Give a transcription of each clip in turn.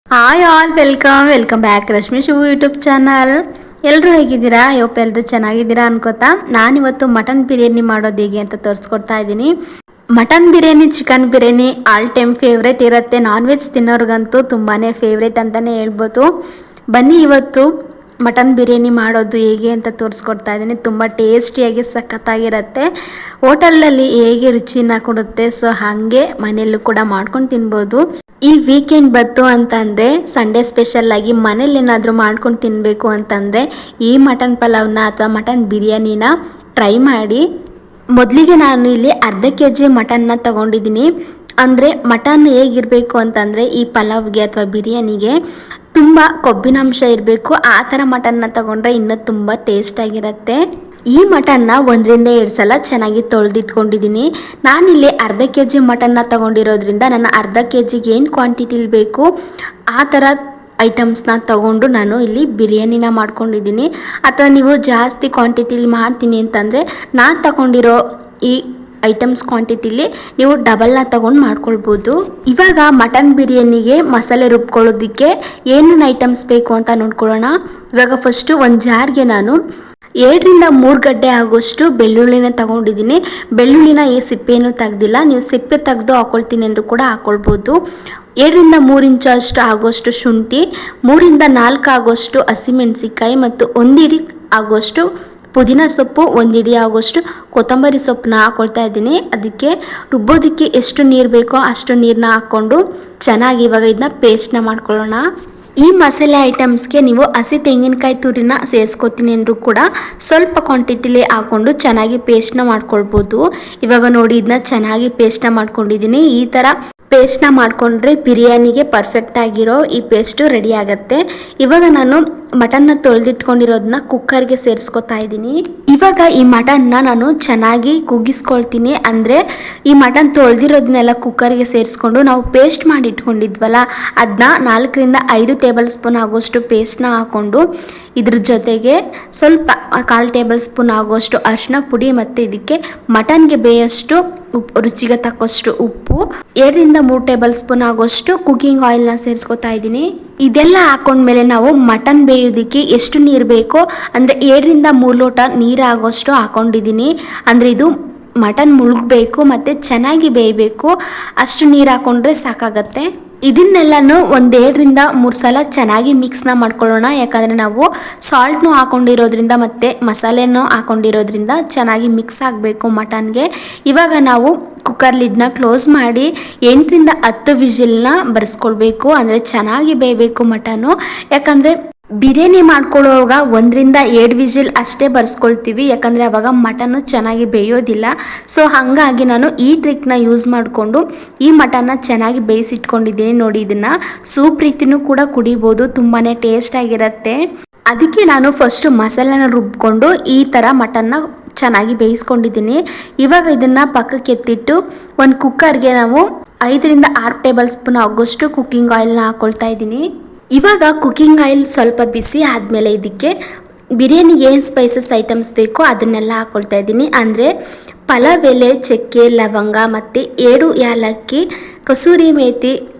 Hi all welcome back Rashmi Shivu YouTube channel. ಎಲ್ಲರೂ ಹೇಗಿದ್ದೀರಾ? ಎಲ್ಲರೂ ಚೆನ್ನಾಗಿದ್ದೀರಾ ಅನ್ಕೋತಾ ನಾನಿವತ್ತು ಮಟನ್ ಬಿರಿಯಾನಿ ಮಾಡೋದು ಹೇಗೆ ಅಂತ ತೋರಿಸ್ಕೊಡ್ತಾ ಇದ್ದೀನಿ. Mutton biryani, chicken biryani all time favourite ಇರುತ್ತೆ. ನಾನ್ ವೆಜ್ ತಿನ್ನೋರ್ಗಂತೂ ತುಂಬಾ ಫೇವ್ರೇಟ್ ಅಂತಲೇ ಹೇಳ್ಬೋದು. ಬನ್ನಿ ಇವತ್ತು ಮಟನ್ ಬಿರಿಯಾನಿ ಮಾಡೋದು ಹೇಗೆ ಅಂತ ತೋರಿಸ್ಕೊಡ್ತಾ ಇದ್ದೀನಿ. ತುಂಬ ಟೇಸ್ಟಿಯಾಗಿ ಸಖತ್ತಾಗಿರುತ್ತೆ. ಹೋಟೆಲಲ್ಲಿ ಹೇಗೆ ರುಚಿನ ಕೊಡುತ್ತೆ, ಸೊ ಹಾಗೆ ಮನೆಯಲ್ಲೂ ಕೂಡ ಮಾಡ್ಕೊಂಡು ತಿನ್ಬೋದು. ಈ ವೀಕೆಂಡ್ ಬಂತು ಅಂತಂದರೆ ಸಂಡೇ ಸ್ಪೆಷಲ್ ಆಗಿ ಮನೇಲಿ ಏನಾದರೂ ಮಾಡ್ಕೊಂಡು ತಿನ್ನಬೇಕು ಅಂತಂದರೆ ಈ ಮಟನ್ ಪಲಾವ್ನ ಅಥವಾ ಮಟನ್ ಬಿರಿಯಾನಿನ ಟ್ರೈ ಮಾಡಿ. ಮೊದಲಿಗೆ ನಾನು ಇಲ್ಲಿ ಅರ್ಧ ಕೆಜಿ ಮಟನ್ನ ತಗೊಂಡಿದ್ದೀನಿ. ಅಂದರೆ ಮಟನ್ ಹೇಗಿರಬೇಕು ಅಂತಂದರೆ ಈ ಪಲಾವ್ಗೆ ಅಥವಾ ಬಿರಿಯಾನಿಗೆ ತುಂಬ ಕೊಬ್ಬಿನಾಂಶ ಇರಬೇಕು. ಆ ಥರ ಮಟನ್ನ ತಗೊಂಡ್ರೆ ಇನ್ನೂ ತುಂಬ ಟೇಸ್ಟಾಗಿರುತ್ತೆ. ಈ ಮಟನ್ನ 1-2 ಸಲ ಚೆನ್ನಾಗಿ ತೊಳೆದಿಟ್ಕೊಂಡಿದ್ದೀನಿ. ನಾನಿಲ್ಲಿ ಅರ್ಧ ಕೆ ಜಿ ಮಟನ್ನ ತೊಗೊಂಡಿರೋದ್ರಿಂದ ನನ್ನ ಅರ್ಧ ಕೆ ಜಿಗೆ ಏನು ಕ್ವಾಂಟಿಟಿಲಿ ಬೇಕು ಆ ಥರ ಐಟಮ್ಸ್ನ ತೊಗೊಂಡು ನಾನು ಇಲ್ಲಿ ಬಿರಿಯಾನಿನ ಮಾಡ್ಕೊಂಡಿದ್ದೀನಿ. ಅಥವಾ ನೀವು ಜಾಸ್ತಿ ಕ್ವಾಂಟಿಟಿಲಿ ಮಾಡ್ತೀನಿ ಅಂತಂದರೆ ನಾನು ತಗೊಂಡಿರೋ ಈ ಐಟಮ್ಸ್ ಕ್ವಾಂಟಿಟಿಲಿ ನೀವು ಡಬಲ್ನ ತೊಗೊಂಡು ಮಾಡ್ಕೊಳ್ಬೋದು. ಇವಾಗ ಮಟನ್ ಬಿರಿಯಾನಿಗೆ ಮಸಾಲೆ ರುಬ್ಕೊಳ್ಳೋದಕ್ಕೆ ಏನೇನು ಐಟಮ್ಸ್ ಬೇಕು ಅಂತ ನೋಡ್ಕೊಳ್ಳೋಣ. ಇವಾಗ ಫಸ್ಟು ಒಂದು ಜಾರ್ಗೆ ನಾನು 2-3 ಗಡ್ಡೆ ಆಗೋಷ್ಟು ಬೆಳ್ಳುಳ್ಳಿನ ತಗೊಂಡಿದ್ದೀನಿ. ಬೆಳ್ಳುಳ್ಳಿನ ಈ ಸಿಪ್ಪೆಯನ್ನು ತೆಗ್ದಿಲ್ಲ, ನೀವು ಸಿಪ್ಪೆ ತೆಗೆದು ಹಾಕೊಳ್ತೀನಿ ಅಂದರೂ ಕೂಡ ಹಾಕ್ಕೊಳ್ಬೋದು. 7-3 ಇಂಚಷ್ಟು ಆಗೋಷ್ಟು ಶುಂಠಿ, 3-4 ಆಗೋಷ್ಟು ಹಸಿಮೆಣಸಿಕಾಯಿ ಮತ್ತು 1 ಹಿಡಿ ಆಗೋಷ್ಟು ಪುದೀನ ಸೊಪ್ಪು, 1 ಹಿಡಿ ಆಗೋಷ್ಟು ಕೊತ್ತಂಬರಿ ಸೊಪ್ಪನ್ನ ಹಾಕ್ಕೊಳ್ತಾ ಇದ್ದೀನಿ. ಅದಕ್ಕೆ ರುಬ್ಬೋದಕ್ಕೆ ಎಷ್ಟು ನೀರು ಬೇಕೋ ಅಷ್ಟು ನೀರನ್ನ ಹಾಕ್ಕೊಂಡು ಚೆನ್ನಾಗಿ ಇವಾಗ ಇದನ್ನ ಪೇಸ್ಟ್ನ ಮಾಡ್ಕೊಳ್ಳೋಣ. ಈ ಮಸಾಲೆ ಐಟಮ್ಸ್ಗೆ ನೀವು ಹಸಿ ತೆಂಗಿನಕಾಯಿ ತುರಿನ ಸೇರಿಸ್ಕೊತೀನಿ ಅಂದರೂ ಕೂಡ ಸ್ವಲ್ಪ ಕ್ವಾಂಟಿಟಿಲಿ ಹಾಕ್ಕೊಂಡು ಚೆನ್ನಾಗಿ ಪೇಸ್ಟ್ನ ಮಾಡ್ಕೊಳ್ಬೋದು. ಇವಾಗ ನೋಡಿ ಇದನ್ನ ಚೆನ್ನಾಗಿ ಪೇಸ್ಟ್ನ ಮಾಡ್ಕೊಂಡಿದ್ದೀನಿ. ಈ ಥರ ಪೇಸ್ಟ್ನ ಮಾಡಿಕೊಂಡ್ರೆ ಬಿರಿಯಾನಿಗೆ ಪರ್ಫೆಕ್ಟ್ ಆಗಿರೋ ಈ ಪೇಸ್ಟು ರೆಡಿ ಆಗುತ್ತೆ. ಇವಾಗ ನಾನು ಮಟನ್ನ ತೊಳೆದಿಟ್ಕೊಂಡಿರೋದನ್ನ ಕುಕ್ಕರ್ಗೆ ಸೇರಿಸ್ಕೊತಾ ಇದ್ದೀನಿ. ಇವಾಗ ಈ ಮಟನ್ನ ನಾನು ಚೆನ್ನಾಗಿ ಕುಗ್ಗಿಸ್ಕೊಳ್ತೀನಿ. ಅಂದರೆ ಈ ಮಟನ್ ತೊಳೆದಿರೋದನ್ನೆಲ್ಲ ಕುಕ್ಕರ್ಗೆ ಸೇರಿಸ್ಕೊಂಡು ನಾವು ಪೇಸ್ಟ್ ಮಾಡಿ ಇಟ್ಕೊಂಡಿದ್ವಲ್ಲ ಅದನ್ನ 4-5 ಟೇಬಲ್ ಸ್ಪೂನ್ ಆಗೋಷ್ಟು ಪೇಸ್ಟ್ನ ಹಾಕ್ಕೊಂಡು ಇದ್ರ ಜೊತೆಗೆ ಸ್ವಲ್ಪ 1/4 ಟೇಬಲ್ ಸ್ಪೂನ್ ಆಗೋಷ್ಟು ಅರಿಶಿನ ಪುಡಿ ಮತ್ತು ಇದಕ್ಕೆ ಮಟನ್ಗೆ ಬೇಯಷ್ಟು ರುಚಿಗೆ ತಕ್ಕಷ್ಟು ಉಪ್ಪು, 2-3 ಟೇಬಲ್ ಸ್ಪೂನ್ ಆಗೋಷ್ಟು ಕುಕಿಂಗ್ ಆಯಿಲ್ನ ಸೇರಿಸ್ಕೊತಾ ಇದ್ದೀನಿ. ಇದೆಲ್ಲ ಹಾಕೊಂಡ್ಮೇಲೆ ನಾವು ಮಟನ್ ಬೇಯೋದಕ್ಕೆ ಎಷ್ಟು ನೀರು ಬೇಕೋ ಅಂದರೆ 2-3 ಲೋಟ ನೀರು ಆಗೋಷ್ಟು ಹಾಕೊಂಡಿದ್ದೀನಿ. ಅಂದರೆ ಇದು ಮಟನ್ ಮುಳುಗಬೇಕು ಮತ್ತು ಚೆನ್ನಾಗಿ ಬೇಯಬೇಕು, ಅಷ್ಟು ನೀರು ಹಾಕೊಂಡ್ರೆ ಸಾಕಾಗತ್ತೆ. ಇದನ್ನೆಲ್ಲನೂ 1-2-3 ಸಲ ಚೆನ್ನಾಗಿ ಮಿಕ್ಸ್ನ ಮಾಡ್ಕೊಳ್ಳೋಣ. ಯಾಕಂದರೆ ನಾವು ಸಾಲ್ಟ್ನೂ ಹಾಕೊಂಡಿರೋದ್ರಿಂದ ಮತ್ತು ಮಸಾಲೆನೂ ಹಾಕೊಂಡಿರೋದ್ರಿಂದ ಚೆನ್ನಾಗಿ ಮಿಕ್ಸ್ ಆಗಬೇಕು ಮಟನ್ಗೆ. ಇವಾಗ ನಾವು ಕುಕ್ಕರ್ ಲಿಡ್ನ ಕ್ಲೋಸ್ ಮಾಡಿ 8-10 ವಿಜಿಲ್ನ ಬರೆಸ್ಕೊಳ್ಬೇಕು. ಅಂದರೆ ಚೆನ್ನಾಗಿ ಬೇಯಬೇಕು ಮಟನು. ಯಾಕಂದರೆ ಬಿರಿಯಾನಿ ಮಾಡ್ಕೊಳ್ಳೋವಾಗ 1-2 ವಿಜಿಲ್ ಅಷ್ಟೇ ಬರ್ಸ್ಕೊಳ್ತೀವಿ, ಯಾಕಂದರೆ ಆವಾಗ ಮಟನ್ನು ಚೆನ್ನಾಗಿ ಬೇಯೋದಿಲ್ಲ. ಸೊ ಹಾಗಾಗಿ ನಾನು ಈ ಟ್ರಿಕ್ನ ಯೂಸ್ ಮಾಡಿಕೊಂಡು ಈ ಮಟನ್ನ ಚೆನ್ನಾಗಿ ಬೇಯಿಸಿಟ್ಕೊಂಡಿದ್ದೀನಿ. ನೋಡಿ, ಇದನ್ನು ಸೂಪ್ ರೀತಿನೂ ಕೂಡ ಕುಡಿಬೋದು, ತುಂಬಾ ಟೇಸ್ಟಾಗಿರುತ್ತೆ. ಅದಕ್ಕೆ ನಾನು ಫಸ್ಟು ಮಸಾಲೆನ ರುಬ್ಕೊಂಡು ಈ ಥರ ಮಟನ್ನ ಚೆನ್ನಾಗಿ ಬೇಯಿಸ್ಕೊಂಡಿದ್ದೀನಿ. ಇವಾಗ ಇದನ್ನು ಪಕ್ಕಕ್ಕೆ ಎತ್ತಿಟ್ಟು ಒಂದು ಕುಕ್ಕರ್ಗೆ ನಾವು 5-6 ಟೇಬಲ್ ಸ್ಪೂನ್ ಆಗೋಷ್ಟು ಕುಕ್ಕಿಂಗ್ ಆಯಿಲ್ನ ಹಾಕ್ಕೊಳ್ತಾ ಇದ್ದೀನಿ. ಇವಾಗ ಕುಕ್ಕಿಂಗ್ ಆಯಿಲ್ ಸ್ವಲ್ಪ ಬಿಸಿ ಆದಮೇಲೆ ಇದಕ್ಕೆ ಬಿರಿಯಾನಿಗೆ ಏನು ಸ್ಪೈಸಸ್ ಐಟಮ್ಸ್ ಬೇಕೋ ಅದನ್ನೆಲ್ಲ ಹಾಕ್ಕೊಳ್ತಾ ಇದ್ದೀನಿ. ಅಂದರೆ ಪಲಾವ್ ಎಲೆ, ಚಕ್ಕೆ, ಲವಂಗ ಮತ್ತು 7 ಏಲಕ್ಕಿ, ಕಸೂರಿ ಮೇಥಿ,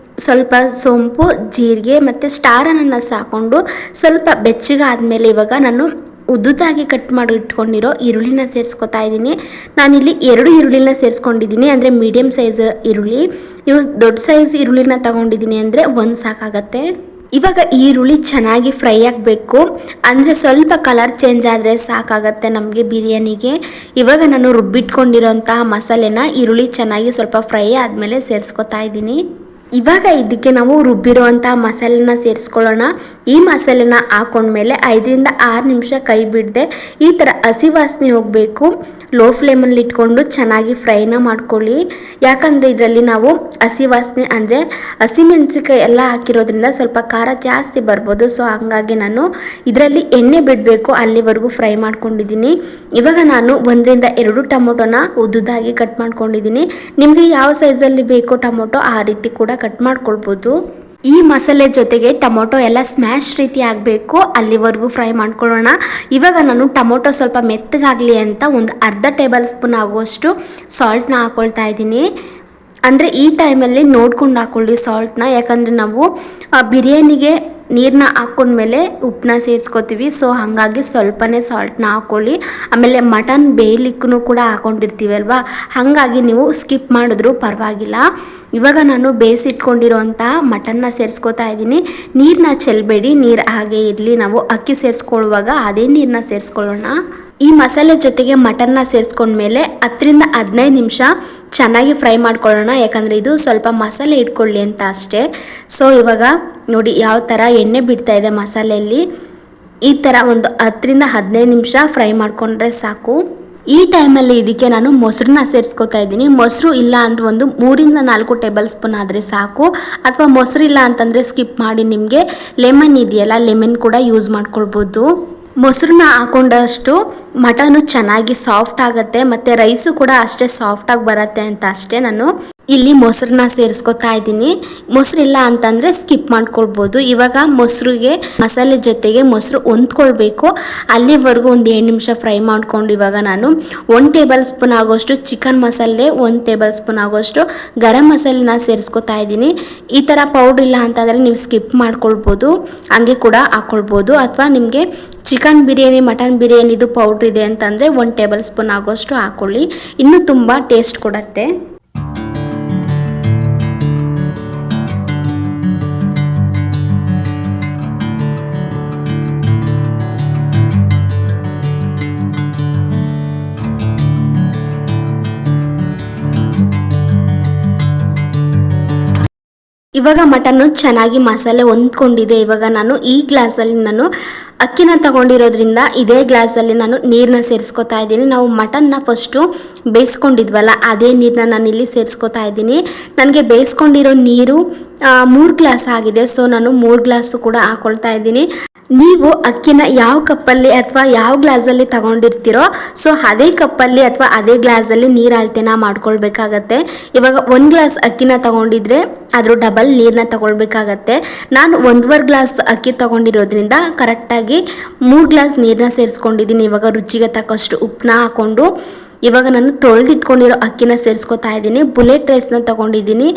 ಸ್ವಲ್ಪ ಸೋಂಪು, ಜೀರಿಗೆ ಮತ್ತು ಸ್ಟಾರ್ ಅನಾನಸ್ ಹಾಕ್ಕೊಂಡು ಸ್ವಲ್ಪ ಬೆಚ್ಚಗಾದ್ಮೇಲೆ ಇವಾಗ ನಾನು ಉದ್ದುದಾಗಿ ಕಟ್ ಮಾಡಿ ಇಟ್ಕೊಂಡಿರೋ ಈರುಳ್ಳಿನ ಸೇರಿಸ್ಕೊತಾ ಇದ್ದೀನಿ. ನಾನಿಲ್ಲಿ 2 ಈರುಳ್ಳಿನ ಸೇರಿಸ್ಕೊಂಡಿದ್ದೀನಿ. ಅಂದರೆ ಮೀಡಿಯಮ್ ಸೈಜ್ ಈರುಳ್ಳಿ. ನೀವು ದೊಡ್ಡ ಸೈಜ್ ಈರುಳ್ಳಿನ ತಗೊಂಡಿದ್ದೀನಿ ಅಂದರೆ 1 ಸಾಕಾಗತ್ತೆ. ಇವಾಗ ಈರುಳ್ಳಿ ಚೆನ್ನಾಗಿ ಫ್ರೈ ಆಗಬೇಕು. ಅಂದರೆ ಸ್ವಲ್ಪ ಕಲರ್ ಚೇಂಜ್ ಆದರೆ ಸಾಕಾಗತ್ತೆ ನಮಗೆ ಬಿರಿಯಾನಿಗೆ. ಇವಾಗ ನಾನು ರುಬ್ಬಿಟ್ಕೊಂಡಿರೋಂತಹ ಮಸಾಲೆನ ಈರುಳ್ಳಿ ಚೆನ್ನಾಗಿ ಸ್ವಲ್ಪ ಫ್ರೈ ಆದಮೇಲೆ ಸೇರಿಸ್ಕೊತಾ ಇದ್ದೀನಿ. ಇವಾಗ ಇದಕ್ಕೆ ನಾವು ರುಬ್ಬಿರುವಂಥ ಮಸಾಲೆನ ಸೇರಿಸ್ಕೊಳ್ಳೋಣ. ಈ ಮಸಾಲೆನ ಹಾಕೊಂಡ್ಮೇಲೆ 5-6 ನಿಮಿಷ ಕೈ ಬಿಡದೆ ಈ ಥರ ಹಸಿ ವಾಸನೆ ಹೋಗಬೇಕು. ಲೋ ಫ್ಲೇಮಲ್ಲಿ ಇಟ್ಕೊಂಡು ಚೆನ್ನಾಗಿ ಫ್ರೈನ ಮಾಡ್ಕೊಳ್ಳಿ. ಯಾಕಂದರೆ ಇದರಲ್ಲಿ ನಾವು ಹಸಿ ವಾಸನೆ ಅಂದರೆ ಹಸಿಮೆಣಸಿಕಾಯಿ ಎಲ್ಲ ಹಾಕಿರೋದ್ರಿಂದ ಸ್ವಲ್ಪ ಖಾರ ಜಾಸ್ತಿ ಬರ್ಬೋದು. ಸೊ ಹಾಗಾಗಿ ನಾನು ಇದರಲ್ಲಿ ಎಣ್ಣೆ ಬಿಡಬೇಕು ಅಲ್ಲಿವರೆಗೂ ಫ್ರೈ ಮಾಡ್ಕೊಂಡಿದ್ದೀನಿ. ಇವಾಗ ನಾನು 1-2 ಟೊಮೊಟೊನ ಉದ್ದುದಾಗಿ ಕಟ್ ಮಾಡ್ಕೊಂಡಿದ್ದೀನಿ. ನಿಮಗೆ ಯಾವ ಸೈಜಲ್ಲಿ ಬೇಕೋ ಟೊಮೊಟೊ ಆ ರೀತಿ ಕೂಡ ಕಟ್ ಮಾಡ್ಕೊಳ್ಬೋದು. ಈ ಮಸಾಲೆ ಜೊತೆಗೆ ಟೊಮೊಟೊ ಎಲ್ಲ ಸ್ಮ್ಯಾಶ್ ರೀತಿ ಆಗಬೇಕು, ಅಲ್ಲಿವರೆಗೂ ಫ್ರೈ ಮಾಡ್ಕೊಳ್ಳೋಣ. ಇವಾಗ ನಾನು ಟೊಮೊಟೊ ಸ್ವಲ್ಪ ಮೆತ್ತಗಾಗಲಿ ಅಂತ 1/2 ಟೇಬಲ್ ಸ್ಪೂನ್ ಆಗುವಷ್ಟು ಸಾಲ್ಟ್ನ ಹಾಕ್ಕೊಳ್ತಾ ಇದ್ದೀನಿ. ಅಂದರೆ ಈ ಟೈಮಲ್ಲಿ ನೋಡ್ಕೊಂಡು ಹಾಕ್ಕೊಳ್ಳಿ ಸಾಲ್ಟ್ನ, ಯಾಕಂದರೆ ನಾವು ಬಿರಿಯಾನಿಗೆ ನೀರನ್ನ ಹಾಕ್ಕೊಂಡ್ಮೇಲೆ ಉಪ್ಪನ್ನ ಸೇರಿಸ್ಕೋತೀವಿ. ಸೊ ಹಾಗಾಗಿ ಸ್ವಲ್ಪನೇ ಸಾಲ್ಟ್ನ ಹಾಕ್ಕೊಳ್ಳಿ. ಆಮೇಲೆ ಮಟನ್ ಬೇಯಲಿಕ್ಕೂ ಕೂಡ ಹಾಕ್ಕೊಂಡಿರ್ತೀವಿ ಅಲ್ವಾ, ಹಾಗಾಗಿ ನೀವು ಸ್ಕಿಪ್ ಮಾಡಿದ್ರೂ ಪರವಾಗಿಲ್ಲ. ಇವಾಗ ನಾನು ಬೇಯಿಸಿಟ್ಕೊಂಡಿರೋಂಥ ಮಟನ್ನ ಸೇರಿಸ್ಕೋತಾ ಇದ್ದೀನಿ. ನೀರನ್ನ ಚೆಲ್ಲಬೇಡಿ, ನೀರು ಹಾಗೆ ಇರಲಿ. ನಾವು ಅಕ್ಕಿ ಸೇರಿಸ್ಕೊಳ್ಳುವಾಗ ಅದೇ ನೀರನ್ನ ಸೇರಿಸ್ಕೊಳ್ಳೋಣ. ಈ ಮಸಾಲೆ ಜೊತೆಗೆ ಮಟನ್ನ ಸೇರಿಸ್ಕೊಂಡ್ಮೇಲೆ 10ರಿಂದ 15 ನಿಮಿಷ ಚೆನ್ನಾಗಿ ಫ್ರೈ ಮಾಡ್ಕೊಳ್ಳೋಣ, ಯಾಕಂದರೆ ಇದು ಸ್ವಲ್ಪ ಮಸಾಲೆ ಇಟ್ಕೊಳ್ಳಿ ಅಂತ ಅಷ್ಟೇ. ಸೊ ಇವಾಗ ನೋಡಿ ಯಾವ ಥರ ಎಣ್ಣೆ ಬಿಡ್ತಾ ಇದೆ ಮಸಾಲೆಯಲ್ಲಿ. ಈ ಥರ ಒಂದು 10ರಿಂದ 15 ನಿಮಿಷ ಫ್ರೈ ಮಾಡಿಕೊಂಡ್ರೆ ಸಾಕು. ಈ ಟೈಮಲ್ಲಿ ಇದಕ್ಕೆ ನಾನು ಮೊಸರನ್ನ ಸೇರಿಸ್ಕೊತಾ ಇದ್ದೀನಿ. ಮೊಸರು ಇಲ್ಲ ಅಂದರೆ ಒಂದು 3ರಿಂದ 4 ಟೇಬಲ್ ಸ್ಪೂನ್ ಆದರೆ ಸಾಕು. ಅಥವಾ ಮೊಸರು ಇಲ್ಲ ಅಂತಂದರೆ ಸ್ಕಿಪ್ ಮಾಡಿ, ನಿಮಗೆ ಲೆಮನ್ ಇದೆಯಲ್ಲ, ಲೆಮನ್ ಕೂಡ ಯೂಸ್ ಮಾಡ್ಕೊಳ್ಬೋದು. ಮೊಸರನ್ನ ಹಾಕೊಂಡಷ್ಟು ಮಟನು ಚೆನ್ನಾಗಿ ಸಾಫ್ಟ್ ಆಗುತ್ತೆ, ಮತ್ತು ರೈಸು ಕೂಡ ಅಷ್ಟೇ ಸಾಫ್ಟಾಗಿ ಬರುತ್ತೆ ಅಂತ ಅಷ್ಟೇ ನಾನು ಇಲ್ಲಿ ಮೊಸರನ್ನ ಸೇರಿಸ್ಕೊತಾ ಇದ್ದೀನಿ. ಮೊಸರಿಲ್ಲ ಅಂತಂದರೆ ಸ್ಕಿಪ್ ಮಾಡ್ಕೊಳ್ಬೋದು. ಇವಾಗ ಮೊಸರಿಗೆ ಮಸಾಲೆ ಜೊತೆಗೆ ಮೊಸರು ಹೊಂದ್ಕೊಳ್ಬೇಕು, ಅಲ್ಲಿವರೆಗೂ ಒಂದು 7 ನಿಮಿಷ ಫ್ರೈ ಮಾಡ್ಕೊಂಡು ಇವಾಗ ನಾನು 1 ಟೇಬಲ್ ಸ್ಪೂನ್ ಆಗೋಷ್ಟು ಚಿಕನ್ ಮಸಾಲೆ, 1 ಟೇಬಲ್ ಸ್ಪೂನ್ ಆಗೋಷ್ಟು ಗರಂ ಮಸಾಲೆನ ಸೇರಿಸ್ಕೊತಾ ಇದ್ದೀನಿ. ಈ ಥರ ಪೌಡ್ರ್ ಇಲ್ಲ ಅಂತಂದರೆ ನೀವು ಸ್ಕಿಪ್ ಮಾಡ್ಕೊಳ್ಬೋದು, ಹಂಗೆ ಕೂಡ ಹಾಕ್ಕೊಳ್ಬೋದು. ಅಥವಾ ನಿಮಗೆ ಚಿಕನ್ ಬಿರಿಯಾನಿ, ಮಟನ್ ಬಿರಿಯಾನಿದು ಪೌಡ್ರ್ ಇದೆ ಅಂತಂದರೆ 1 ಟೇಬಲ್ ಸ್ಪೂನ್ ಆಗೋಷ್ಟು ಹಾಕ್ಕೊಳ್ಳಿ, ಇನ್ನೂ ತುಂಬ ಟೇಸ್ಟ್ ಕೊಡುತ್ತೆ. ಇವಾಗ ಮಟನ್ನು ಚೆನ್ನಾಗಿ ಮಸಾಲೆ ಹೊಂದ್ಕೊಂಡಿದೆ. ಇವಾಗ ನಾನು ಈ ಗ್ಲಾಸಲ್ಲಿ ನಾನು ಅಕ್ಕಿನ ತಗೊಂಡಿರೋದ್ರಿಂದ ಇದೇ ಗ್ಲಾಸಲ್ಲಿ ನಾನು ನೀರನ್ನ ಸೇರಿಸ್ಕೊತಾ ಇದ್ದೀನಿ. ನಾವು ಮಟನ್ನ ಫಸ್ಟು ಬೇಯಿಸ್ಕೊಂಡಿದ್ವಲ್ಲ, ಅದೇ ನೀರನ್ನ ನಾನು ಇಲ್ಲಿ ಸೇರಿಸ್ಕೊತಾ ಇದ್ದೀನಿ. ನನಗೆ ಬೇಯಿಸ್ಕೊಂಡಿರೋ ನೀರು 3 ಗ್ಲಾಸ್ ಆಗಿದೆ. ಸೊ ನಾನು 3 ಗ್ಲಾಸು ಕೂಡ ಹಾಕ್ಕೊಳ್ತಾ ಇದ್ದೀನಿ. ನೀವು ಅಕ್ಕಿನ ಯಾವ ಕಪ್ಪಲ್ಲಿ ಅಥವಾ ಯಾವ ಗ್ಲಾಸಲ್ಲಿ ತಗೊಂಡಿರ್ತೀರೋ ಸೊ ಅದೇ ಕಪ್ಪಲ್ಲಿ ಅಥವಾ ಅದೇ ಗ್ಲಾಸಲ್ಲಿ ನೀರು ಅಳತೆನ ಮಾಡ್ಕೊಳ್ಬೇಕಾಗತ್ತೆ. ಇವಾಗ 1 ಗ್ಲಾಸ್ ಅಕ್ಕಿನ ತಗೊಂಡಿದ್ರೆ ಅದ್ರ ಡಬಲ್ ನೀರನ್ನ ತಗೊಳ್ಬೇಕಾಗತ್ತೆ. ನಾನು 1.5 ಗ್ಲಾಸ್ ಅಕ್ಕಿ ತಗೊಂಡಿರೋದ್ರಿಂದ ಕರೆಕ್ಟಾಗಿ 3 ಗ್ಲಾಸ್ ನೀರನ್ನ ಸೇರಿಸ್ಕೊಂಡಿದ್ದೀನಿ. ಇವಾಗ ರುಚಿಗೆ ತಕ್ಕಷ್ಟು ಉಪ್ಪನ್ನ ಹಾಕ್ಕೊಂಡು ಇವಾಗ ನಾನು ತೊಳೆದಿಟ್ಕೊಂಡಿರೋ ಅಕ್ಕಿನ ಸೇರಿಸ್ಕೊತಾ ಇದ್ದೀನಿ. ಬುಲೆಟ್ ರೈಸ್ನ ತೊಗೊಂಡಿದ್ದೀನಿ.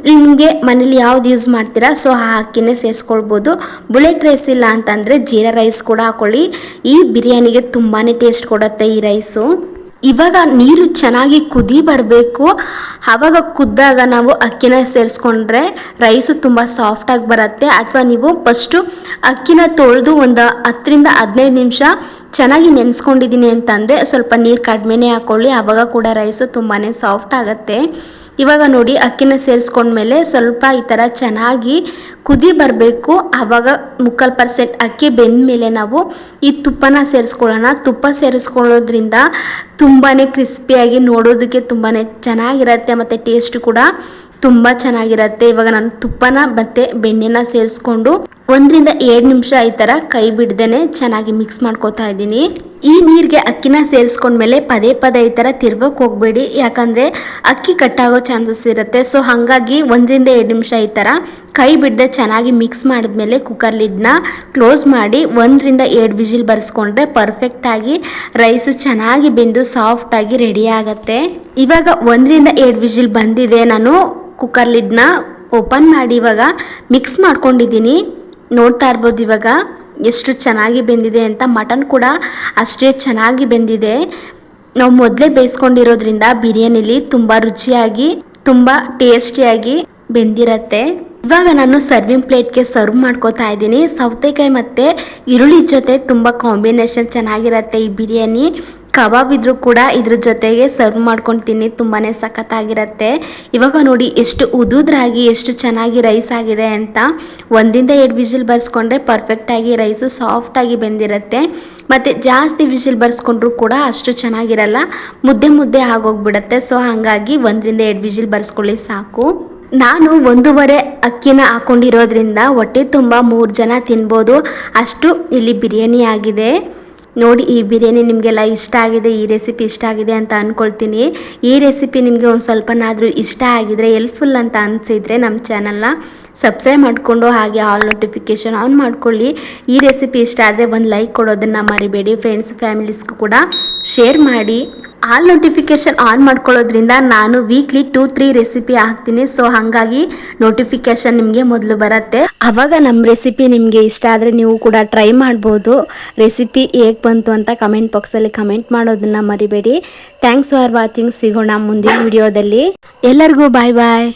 ನಿಮಗೆ ಮನೇಲಿ ಯಾವ್ದು ಯೂಸ್ ಮಾಡ್ತೀರಾ ಸೊ ಆ ಅಕ್ಕಿನೇ ಸೇರಿಸ್ಕೊಳ್ಬೋದು. ಬುಲೆಟ್ ರೈಸ್ ಇಲ್ಲ ಅಂತಂದರೆ ಜೀರಾ ರೈಸ್ ಕೂಡ ಹಾಕೊಳ್ಳಿ. ಈ ಬಿರಿಯಾನಿಗೆ ತುಂಬಾ ಟೇಸ್ಟ್ ಕೊಡುತ್ತೆ ಈ ರೈಸು. ಇವಾಗ ನೀರು ಚೆನ್ನಾಗಿ ಕುದಿ ಬರಬೇಕು. ಆವಾಗ ಕುದ್ದಾಗ ನಾವು ಅಕ್ಕಿನ ಸೇರಿಸ್ಕೊಂಡ್ರೆ ರೈಸು ತುಂಬ ಸಾಫ್ಟಾಗಿ ಬರುತ್ತೆ. ಅಥವಾ ನೀವು ಫಸ್ಟು ಅಕ್ಕಿನ ತೊಳೆದು ಒಂದು 10ರಿಂದ 15 ನಿಮಿಷ ಚೆನ್ನಾಗಿ ನೆನೆಸ್ಕೊಂಡಿದ್ದೀನಿ ಅಂತಂದರೆ ಸ್ವಲ್ಪ ನೀರು ಕಡಿಮೆನೇ ಹಾಕ್ಕೊಳ್ಳಿ, ಆವಾಗ ಕೂಡ ರೈಸು ತುಂಬಾ ಸಾಫ್ಟ್ ಆಗುತ್ತೆ. ಇವಾಗ ನೋಡಿ ಅಕ್ಕಿನ ಸೇರಿಸ್ಕೊಂಡ್ಮೇಲೆ ಸ್ವಲ್ಪ ಈ ಥರ ಚೆನ್ನಾಗಿ ಕುದಿ ಬರಬೇಕು. ಆವಾಗ 3/4% ಅಕ್ಕಿ ಬೆಂದ ಮೇಲೆ ನಾವು ಈ ತುಪ್ಪನ ಸೇರಿಸ್ಕೊಳ್ಳೋಣ. ತುಪ್ಪ ಸೇರಿಸ್ಕೊಳ್ಳೋದ್ರಿಂದ ತುಂಬಾ ಕ್ರಿಸ್ಪಿಯಾಗಿ ನೋಡೋದಕ್ಕೆ ತುಂಬಾ ಚೆನ್ನಾಗಿರುತ್ತೆ ಮತ್ತು ಟೇಸ್ಟ್ ಕೂಡ ತುಂಬ ಚೆನ್ನಾಗಿರುತ್ತೆ. ಇವಾಗ ನಾನು ತುಪ್ಪನ ಮತ್ತು ಬೆಣ್ಣೆನ ಸೇರಿಸ್ಕೊಂಡು 1ರಿಂದ 2 ನಿಮಿಷ ಈ ಥರ ಕೈ ಬಿಡ್ದೇ ಚೆನ್ನಾಗಿ ಮಿಕ್ಸ್ ಮಾಡ್ಕೋತಾ ಇದ್ದೀನಿ. ಈ ನೀರಿಗೆ ಅಕ್ಕಿನ ಸೇರಿಸ್ಕೊಂಡ್ಮೇಲೆ ಪದೇ ಪದೇ ಈ ಥರ ತಿರ್ವಕ್ಕೆ ಹೋಗಬೇಡಿ, ಯಾಕಂದರೆ ಅಕ್ಕಿ ಕಟ್ಟಾಗೋ ಚಾನ್ಸಸ್ ಇರುತ್ತೆ. ಸೊ ಹಾಗಾಗಿ 1ರಿಂದ 2 ನಿಮಿಷ ಈ ಥರ ಕೈ ಬಿಡದೆ ಚೆನ್ನಾಗಿ ಮಿಕ್ಸ್ ಮಾಡಿದ್ಮೇಲೆ ಕುಕ್ಕರ್ ಲಿಡ್ನ ಕ್ಲೋಸ್ ಮಾಡಿ 1ರಿಂದ 2 ವಿಜಿಲ್ ಬರ್ಸ್ಕೊಂಡ್ರೆ ಪರ್ಫೆಕ್ಟಾಗಿ ರೈಸು ಚೆನ್ನಾಗಿ ಬೆಂದು ಸಾಫ್ಟಾಗಿ ರೆಡಿ ಆಗುತ್ತೆ. ಇವಾಗ 1ರಿಂದ 2 ವಿಜಿಲ್ ಬಂದಿದೆ. ನಾನು ಕುಕ್ಕರ್ ಲಿಡ್ನ ಓಪನ್ ಮಾಡಿ ಇವಾಗ ಮಿಕ್ಸ್ ಮಾಡ್ಕೊಂಡಿದ್ದೀನಿ. ನೋಡ್ತಾ ಇರ್ಬೋದು ಇವಾಗ ಎಷ್ಟು ಚೆನ್ನಾಗಿ ಬೆಂದಿದೆ ಅಂತ. ಮಟನ್ ಕೂಡ ಅಷ್ಟೇ ಚೆನ್ನಾಗಿ ಬೆಂದಿದೆ. ನಾವು ಮೊದಲೇ ಬೇಯಿಸ್ಕೊಂಡಿರೋದ್ರಿಂದ ಬಿರಿಯಾನಿಲಿ ತುಂಬ ರುಚಿಯಾಗಿ ತುಂಬ ಟೇಸ್ಟಿಯಾಗಿ ಬೆಂದಿರತ್ತೆ. ಇವಾಗ ನಾನು ಸರ್ವಿಂಗ್ ಪ್ಲೇಟ್ಗೆ ಸರ್ವ್ ಮಾಡ್ಕೋತಾ ಇದ್ದೀನಿ. ಸೌತೆಕಾಯಿ ಮತ್ತು ಈರುಳ್ಳಿ ಜೊತೆ ತುಂಬ ಕಾಂಬಿನೇಷನ್ ಚೆನ್ನಾಗಿರುತ್ತೆ ಈ ಬಿರಿಯಾನಿ. ಕಬಾಬ್ ಇದ್ರೂ ಕೂಡ ಇದ್ರ ಜೊತೆಗೆ ಸರ್ವ್ ಮಾಡ್ಕೊಂಡು ತಿನ್ನಿ, ತುಂಬಾ ಸಖತ್ತಾಗಿರುತ್ತೆ. ಇವಾಗ ನೋಡಿ ಎಷ್ಟು ಉದುದ್ರಾಗಿ ಎಷ್ಟು ಚೆನ್ನಾಗಿ ರೈಸ್ ಆಗಿದೆ ಅಂತ. 1ರಿಂದ 2 ವಿಜಿಲ್ ಬರ್ಸ್ಕೊಂಡ್ರೆ ಪರ್ಫೆಕ್ಟಾಗಿ ರೈಸು ಸಾಫ್ಟಾಗಿ ಬೆಂದಿರುತ್ತೆ. ಮತ್ತು ಜಾಸ್ತಿ ವಿಜಿಲ್ ಬರ್ಸ್ಕೊಂಡ್ರೂ ಕೂಡ ಅಷ್ಟು ಚೆನ್ನಾಗಿರಲ್ಲ, ಮುದ್ದೆ ಮುದ್ದೆ ಆಗೋಗ್ಬಿಡುತ್ತೆ. ಸೊ ಹಾಗಾಗಿ 1ರಿಂದ 2 ವಿಜಿಲ್ ಬರ್ಸ್ಕೊಳ್ಳಿ ಸಾಕು. ನಾನು 1.5 ಅಕ್ಕಿನ ಹಾಕ್ಕೊಂಡಿರೋದ್ರಿಂದ ಹೊಟ್ಟೆ ತುಂಬ 3 ಜನ ತಿನ್ಬೋದು, ಅಷ್ಟು ಇಲ್ಲಿ ಬಿರಿಯಾನಿ ಆಗಿದೆ. ನೋಡಿ ಈ ಬಿರಿಯಾನಿ ನಿಮಗೆಲ್ಲ ಇಷ್ಟ ಆಗಿದೆ, ಈ ರೆಸಿಪಿ ಇಷ್ಟ ಆಗಿದೆ ಅಂತ ಅಂದ್ಕೊಳ್ತೀನಿ. ಈ ರೆಸಿಪಿ ನಿಮಗೆ ಒಂದು ಸ್ವಲ್ಪನಾದರೂ ಇಷ್ಟ ಆಗಿದರೆ ಹೆಲ್ಪ್ಫುಲ್ ಅಂತ ಅನಿಸಿದರೆ ನಮ್ಮ ಚಾನಲ್ನ ಸಬ್ಸ್ಕ್ರೈಬ್ ಮಾಡಿಕೊಂಡು ಹಾಗೆ ಆಲ್ ನೋಟಿಫಿಕೇಷನ್ ಆನ್ ಮಾಡ್ಕೊಳ್ಳಿ. ಈ ರೆಸಿಪಿ ಇಷ್ಟ ಆದರೆ ಒಂದು ಲೈಕ್ ಕೊಡೋದನ್ನು ಮರಿಬೇಡಿ. ಫ್ರೆಂಡ್ಸ್ ಫ್ಯಾಮಿಲೀಸ್ಗೂ ಕೂಡ ಶೇರ್ ಮಾಡಿ. ಆಲ್ ನೋಟಿಫಿಕೇಶನ್ ಆನ್ ಮಾಡ್ಕೊಳ್ಳೋದ್ರಿಂದ ನಾನು ವೀಕ್ಲಿ 2-3 ರೆಸಿಪಿ ಹಾಕ್ತೀನಿ. ಸೊ ಹಾಗಾಗಿ ನೋಟಿಫಿಕೇಶನ್ ನಿಮಗೆ ಮೊದಲು ಬರುತ್ತೆ. ಆವಾಗ ನಮ್ಮ ರೆಸಿಪಿ ನಿಮಗೆ ಇಷ್ಟ ಆದರೆ ನೀವು ಕೂಡ ಟ್ರೈ ಮಾಡ್ಬೋದು. ರೆಸಿಪಿ ಹೇಗೆ ಬಂತು ಅಂತ ಕಮೆಂಟ್ ಬಾಕ್ಸಲ್ಲಿ ಕಮೆಂಟ್ ಮಾಡೋದನ್ನು ಮರಿಬೇಡಿ. Thanks for watching. ಸಿಗೋಣ ಮುಂದಿನ ವಿಡಿಯೋದಲ್ಲಿ. ಎಲ್ಲರಿಗೂ ಬಾಯ್ ಬಾಯ್.